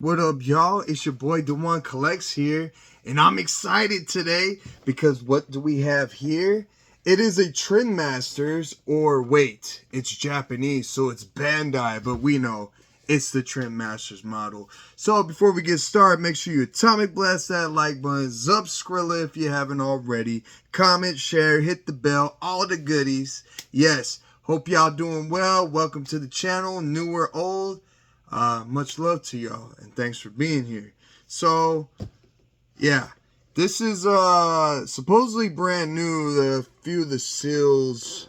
What up, y'all? It's your boy Dewan Collects here, and I'm excited today because what do we have here? It is a Trendmasters, or wait, it's Japanese, so it's Bandai, but we know it's the Trendmasters model. So before we get started, make sure you atomic blast that like button, subscribe if you haven't already, comment, share, hit the bell, all the goodies. Yes, hope y'all doing well. Welcome to the channel, new or old. Much love to y'all, and thanks for being here. So, yeah, this is supposedly brand new. A few of the seals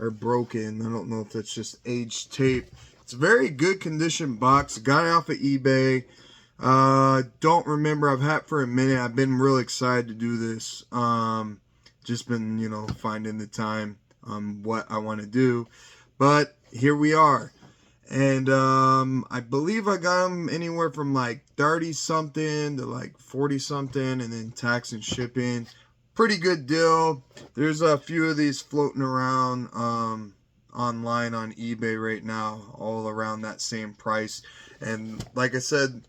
are broken. I don't know if that's just aged tape. It's a very good condition box. Got it off of eBay. Don't remember. I've had it for a minute. I've been real excited to do this. Just been, finding the time what I want to do. But here we are. And I believe I got them anywhere from like 30 something to like 40 something, and then tax and shipping. Pretty good deal. There's a few of these floating around online on eBay right now, all around that same price. And like I said,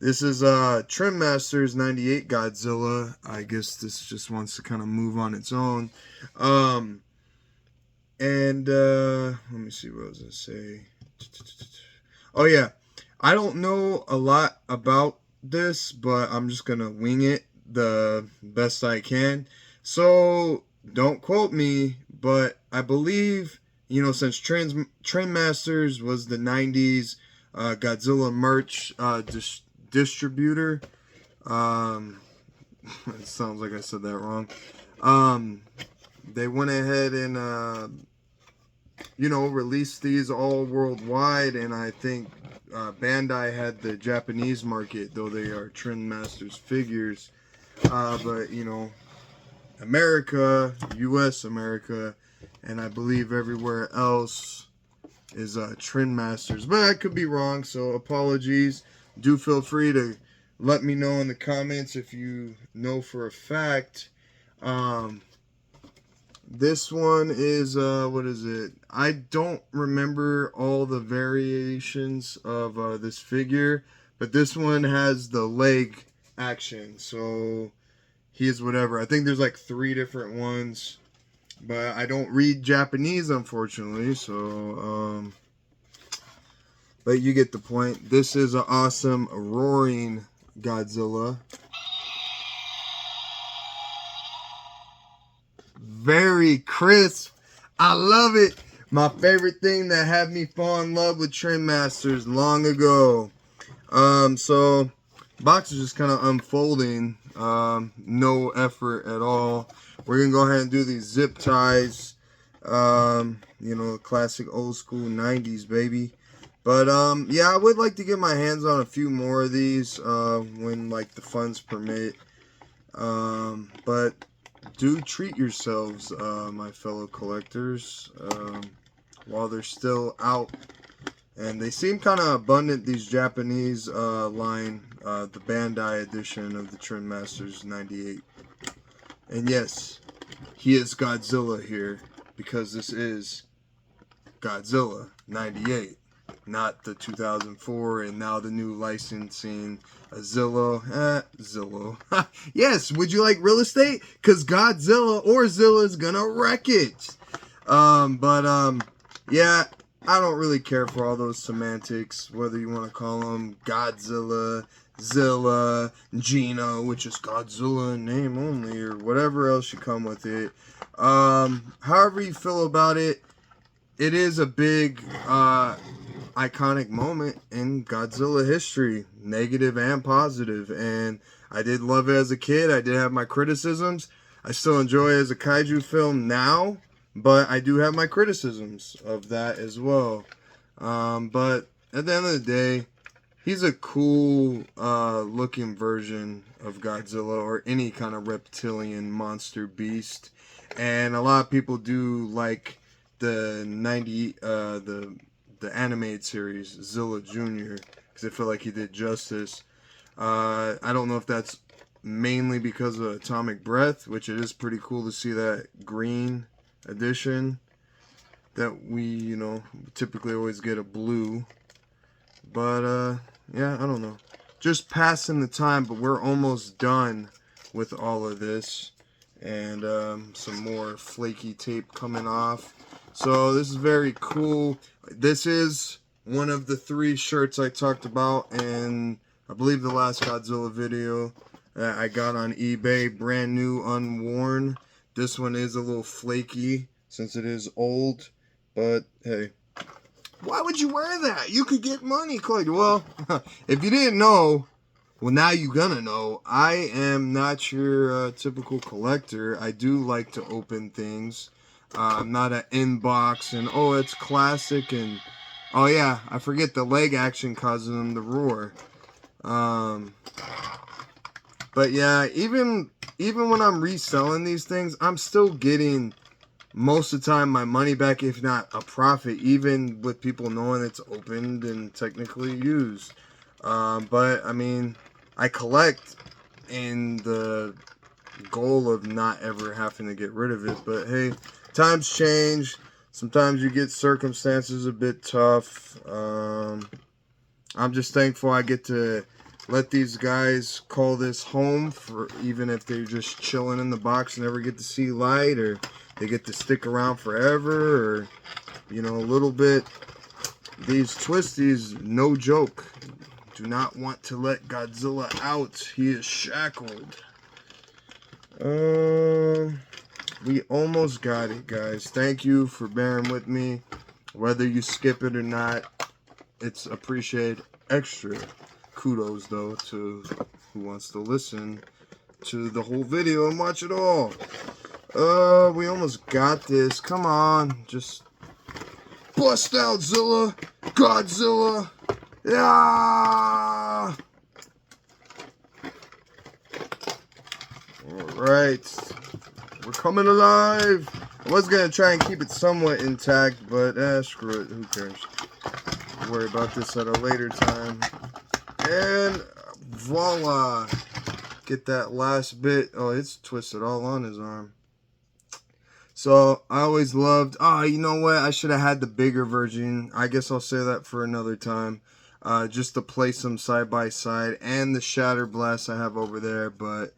this is Trendmasters 98 Godzilla. I guess this just wants to kind of move on its own. Let me see, what was I say? Oh yeah, I don't know a lot about this, but I'm just gonna wing it the best I can. So don't quote me, but I believe, since Trendmasters was the 90s Godzilla merch distributor. It sounds like I said that wrong. They went ahead and released these all worldwide, and I think Bandai had the Japanese market, though they are Trendmasters figures. But America, US America, and I believe everywhere else is Trendmasters. But I could be wrong, so apologies. Do feel free to let me know in the comments if you know for a fact. This one is, what is it? I don't remember all the variations of this figure, but this one has the leg action, so he is whatever. I think there's like 3 different ones, but I don't read Japanese, unfortunately, so, but you get the point. This is an awesome roaring Godzilla. Very crisp. I love it. My favorite thing that had me fall in love with Trendmasters long ago. So box is just kind of unfolding. No effort at all. We're gonna go ahead and do these zip ties. Classic old school 90s, baby. But yeah, I would like to get my hands on a few more of these when like the funds permit. But do treat yourselves, my fellow collectors, while they're still out. And they seem kind of abundant, these Japanese line, the Bandai edition of the Trendmasters 98. And yes, he is Godzilla here, because this is Godzilla 98. Not the 2004 and now the new licensing Zillow. Yes, would you like real estate? Because Godzilla or Zilla is gonna wreck it. Yeah, I don't really care for all those semantics, whether you want to call them Godzilla, Zilla, Gino, which is Godzilla in name only, or whatever else you come with it. However you feel about it, it is a big iconic moment in Godzilla history, negative and positive, and I did love it as a kid. I did have my criticisms. I still enjoy it as a kaiju film now, but I do have my criticisms of that as well. But at the end of the day, he's a cool looking version of Godzilla, or any kind of reptilian monster beast, and a lot of people do like the the animated series Zilla Jr. because I feel like he did justice. I don't know if that's mainly because of Atomic Breath, which it is pretty cool to see that green edition that we typically always get a blue. But yeah, I don't know. just passing the time, but we're almost done with all of this. And some more flaky tape coming off. So this is very cool. This is one of the 3 shirts I talked about in, I believe, the last Godzilla video that I got on eBay. Brand new, unworn. This one is a little flaky since it is old. But hey, why would you wear that? You could get money collected. Well, if you didn't know, well, now you're gonna know. I am not your typical collector. I do like to open things. I'm not an inbox and, oh, it's classic. And, oh, yeah, I forget the leg action causes them to roar. But, yeah, even when I'm reselling these things, I'm still getting, most of the time, my money back, if not a profit, even with people knowing it's opened and technically used. But, I mean, I collect in the goal of not ever having to get rid of it. But hey, times change. Sometimes you get circumstances a bit tough. I'm just thankful I get to let these guys call this home, for even if they're just chilling in the box and never get to see light, or they get to stick around forever, or, you know, a little bit. These twisties, no joke. Do not want to let Godzilla out. He is shackled. We almost got it, guys. Thank you for bearing with me. Whether you skip it or not, it's appreciated. Extra kudos, though, to who wants to listen to the whole video and watch it all. We almost got this. Come on. Just bust out, Zilla. Godzilla. Yeah! Alright. We're coming alive. I was going to try and keep it somewhat intact, but screw it. Who cares? I'll worry about this at a later time. And voila. Get that last bit. Oh, it's twisted all on his arm. So, I always loved... Oh, you know what? I should have had the bigger version. I guess I'll say that for another time. Just to place them side by side. And the Shatter Blast I have over there. But,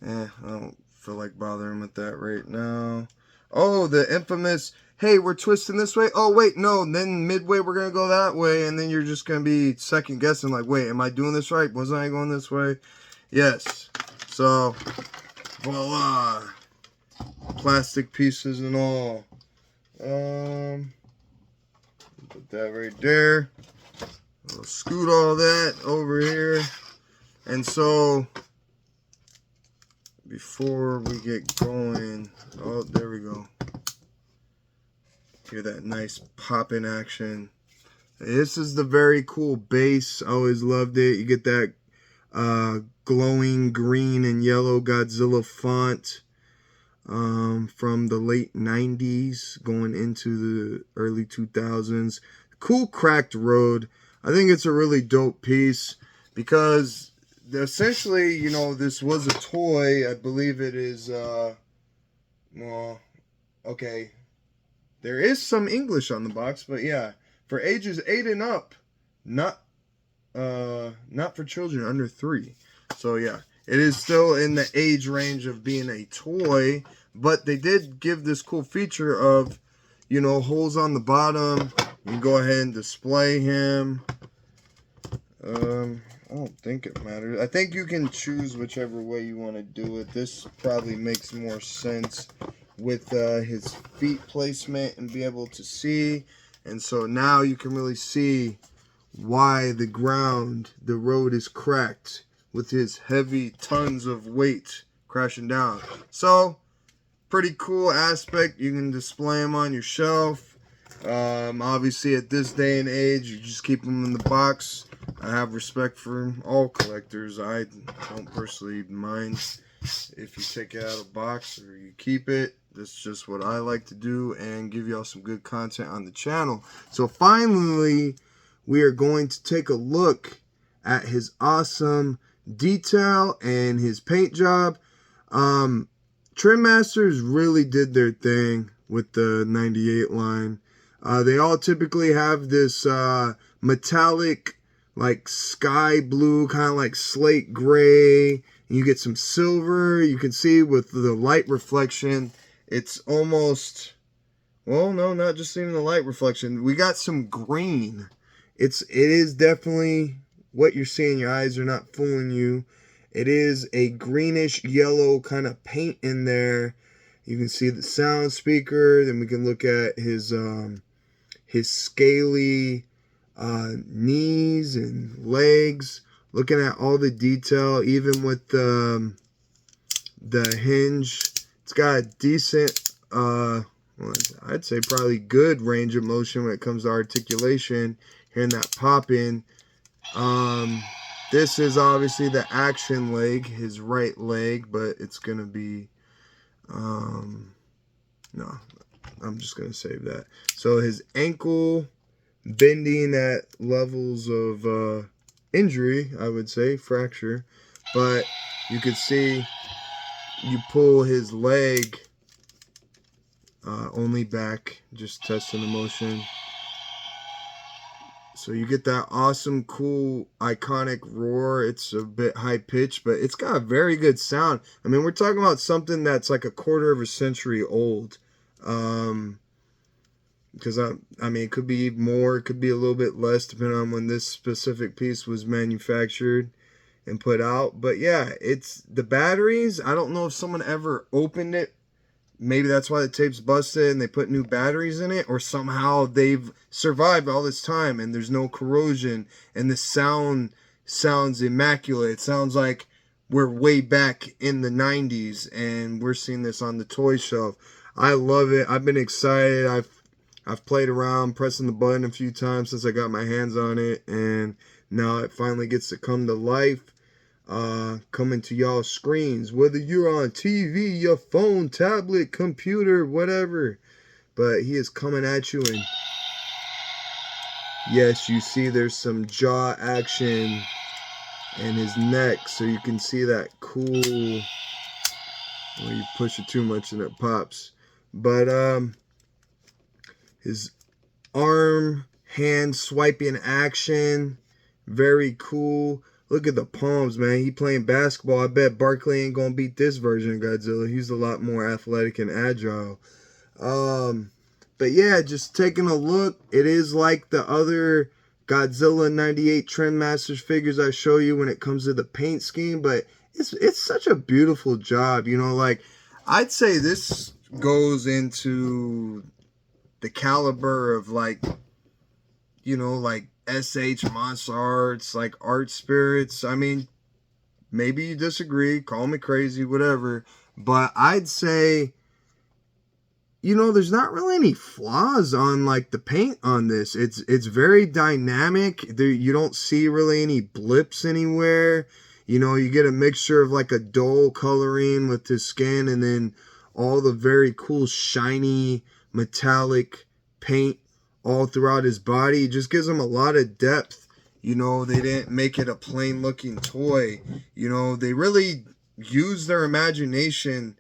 I don't feel like bothering with that right now. Oh, the infamous... Hey, we're twisting this way. Oh, wait, no. Then midway, we're going to go that way. And then you're just going to be second guessing. Like, wait, am I doing this right? Wasn't I going this way? Yes. So, voila. Plastic pieces and all. Put that right there. We'll scoot all that over here. And so, before we get going, oh, there we go. Hear that nice popping action. This is the very cool base. I always loved it. You get that glowing green and yellow Godzilla font from the late 90s going into the early 2000s. Cool cracked road. I think it's a really dope piece because essentially, you know, this was a toy. I believe it is, well, okay. There is some English on the box, but yeah, for ages 8 and up, not for children under 3. So yeah, it is still in the age range of being a toy, but they did give this cool feature of, you know, holes on the bottom. You can go ahead and display him. I don't think it matters. I think you can choose whichever way you want to do it. This probably makes more sense with his feet placement and be able to see. And so now you can really see why the road is cracked with his heavy tons of weight crashing down. So, pretty cool aspect. You can display him on your shelf. Obviously at this day and age, you just keep them in the box. I have respect for all collectors. I don't personally mind if you take it out of the box or you keep it. That's just what I like to do and give y'all some good content on the channel. So finally, we are going to take a look at his awesome detail and his paint job. Trendmasters really did their thing with the 98 line. They all typically have this metallic like sky blue, kind of like slate gray. You get some silver. You can see with the light reflection, it's almost, well, no, not just even the light reflection. We got some green. It is definitely what you're seeing. Your eyes are not fooling you. It is a greenish yellow kind of paint in there. You can see the sound speaker. Then we can look at his scaly knees and legs. Looking at all the detail, even with the hinge. It's got a decent, well, I'd say probably good range of motion when it comes to articulation. Hearing that pop in. This is obviously the action leg, his right leg, but it's going to be, no, I'm just going to save that. So his ankle bending at levels of injury, I would say, fracture. But you could see you pull his leg only back, just testing the motion. So you get that awesome, cool, iconic roar. It's a bit high-pitched, but it's got a very good sound. I mean, we're talking about something that's like a quarter of a century old. Because, I mean, it could be more, it could be a little bit less, depending on when this specific piece was manufactured and put out. But, yeah, it's the batteries. I don't know if someone ever opened it. Maybe that's why the tape's busted and they put new batteries in it, or somehow they've survived all this time and there's no corrosion and the sound sounds immaculate. It sounds like we're way back in the 90s and we're seeing this on the toy shelf. I love it. I've been excited. I've played around pressing the button a few times since I got my hands on it, and now it finally gets to come to life. Coming to y'all screens, whether you're on TV, your phone, tablet, computer, whatever. But he is coming at you, and yes, you see there's some jaw action in his neck, so you can see that cool, well, you push it too much and it pops. But his arm, hand swiping action, very cool. Look at the palms, man. He playing basketball. I bet Barkley ain't going to beat this version of Godzilla. He's a lot more athletic and agile. But yeah, just taking a look. It is like the other Godzilla 98 Trendmasters figures I show you when it comes to the paint scheme. But it's such a beautiful job. You know, like, I'd say this goes into the caliber of, like, you know, like, SH Monster Arts, like Art Spirits. I mean, maybe you disagree, call me crazy, whatever, but I'd say, you know, there's not really any flaws on like the paint on this. It's very dynamic. You don't see really any blips anywhere. You know, you get a mixture of like a dull coloring with his skin and then all the very cool shiny metallic paint all throughout his body. It just gives him a lot of depth. You know, they didn't make it a plain looking toy. You know, they really used their imagination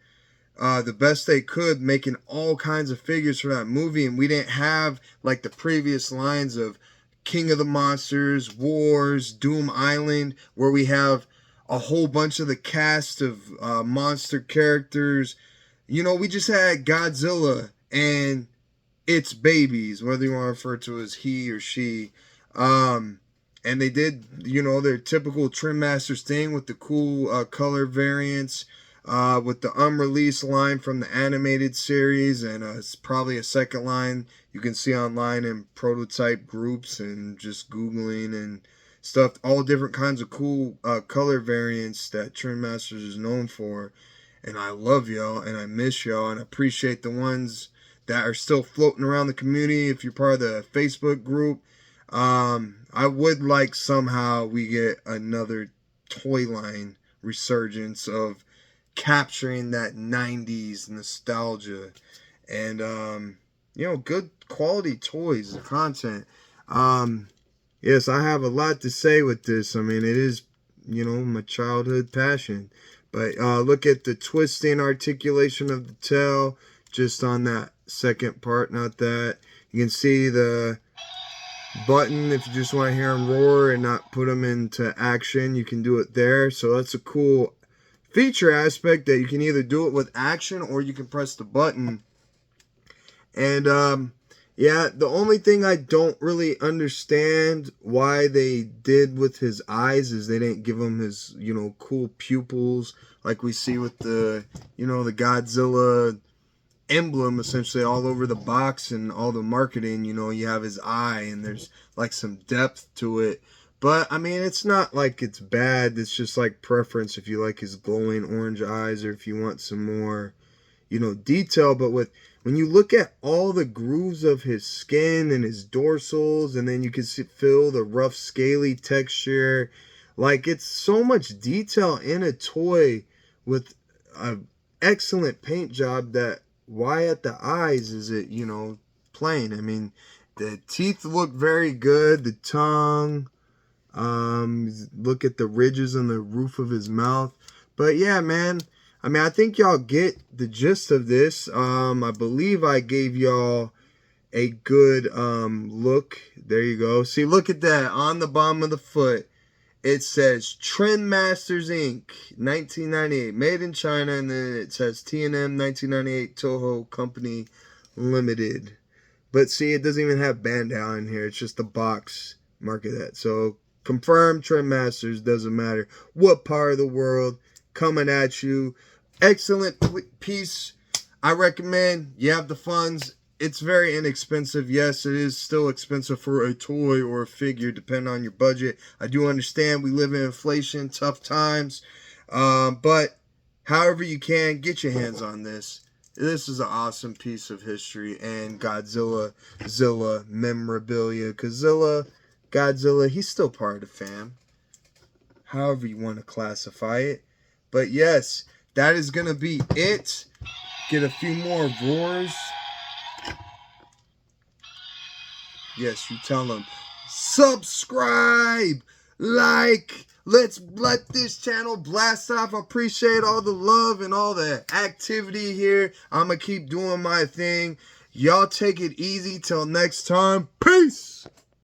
the best they could, making all kinds of figures for that movie. And we didn't have like the previous lines of King of the Monsters, Wars, Doom Island, where we have a whole bunch of the cast of monster characters. You know, we just had Godzilla and its babies, whether you want to refer to as he or she. And they did, you know, their typical Trendmasters thing with the cool color variants, with the unreleased line from the animated series, and it's probably a second line you can see online in prototype groups and just Googling and stuff. All different kinds of cool color variants that Trendmasters is known for. And I love y'all, and I miss y'all, and I appreciate the ones that are still floating around the community. If you're part of the Facebook group, I would like somehow we get another toy line resurgence of capturing that 90s nostalgia and you know, good quality toys and content. Yes, I have a lot to say with this. I mean, it is, you know, my childhood passion. But look at the twisting articulation of the tail just on that second part, not that. You can see the button. If you just want to hear him roar and not put him into action, you can do it there. So that's a cool feature aspect, that you can either do it with action or you can press the button. And yeah, the only thing I don't really understand why they did with his eyes is they didn't give him his, cool pupils like we see with the, the Godzilla emblem essentially all over the box and all the marketing. You have his eye and there's like some depth to it. But I mean, it's not like it's bad. It's just like preference, if you like his glowing orange eyes or if you want some more, detail. But when you look at all the grooves of his skin and his dorsals, and then you can feel the rough scaly texture, like it's so much detail in a toy with an excellent paint job, that why at the eyes is it, plain? I mean, the teeth look very good, the tongue, look at the ridges on the roof of his mouth. But yeah, man, I mean, I think y'all get the gist of this. I believe I gave y'all a good look. There you go. See, look at that. On the bottom of the foot, it says Trendmasters Inc. 1998. Made in China. And then it says T&M 1998 Toho Company Limited. But see, it doesn't even have Bandai in here. It's just the box. Mark of that. So, confirmed Trendmasters. Doesn't matter what part of the world. Coming at you. Excellent piece. I recommend. You have the funds. It's very inexpensive. Yes, it is still expensive for a toy or a figure, depending on your budget. I do understand we live in inflation, tough times. But however you can, get your hands on this. This is an awesome piece of history and Zilla memorabilia. Because Godzilla, he's still part of the fam. However you want to classify it. But yes, that is going to be it. Get a few more roars. Yes, you tell them. Subscribe. Like. Let's let this channel blast off. I appreciate all the love and all the activity here. I'm going to keep doing my thing. Y'all take it easy till next time. Peace.